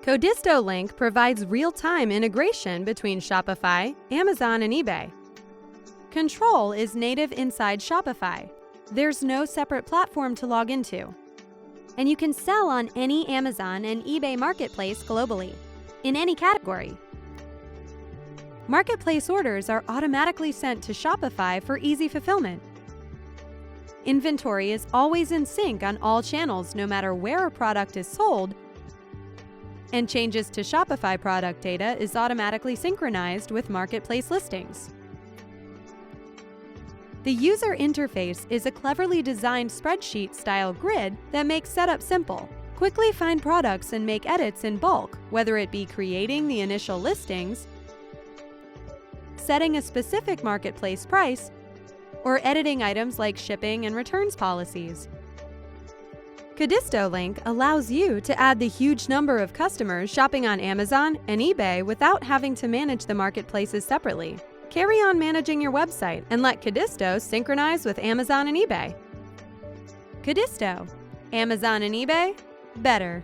Codisto LINQ provides real-time integration between Shopify, Amazon, and eBay. Control is native inside Shopify. There's no separate platform to log into. And you can sell on any Amazon and eBay marketplace globally, in any category. Marketplace orders are automatically sent to Shopify for easy fulfillment. Inventory is always in sync on all channels no matter where a product is sold, and changes to Shopify product data is automatically synchronized with marketplace listings. The user interface is a cleverly designed spreadsheet-style grid that makes setup simple. Quickly find products and make edits in bulk, whether it be creating the initial listings, setting a specific marketplace price, or editing items like shipping and returns policies. Codisto LINQ allows you to add the huge number of customers shopping on Amazon and eBay without having to manage the marketplaces separately. Carry on managing your website and let Codisto synchronize with Amazon and eBay. Codisto, Amazon and eBay, better.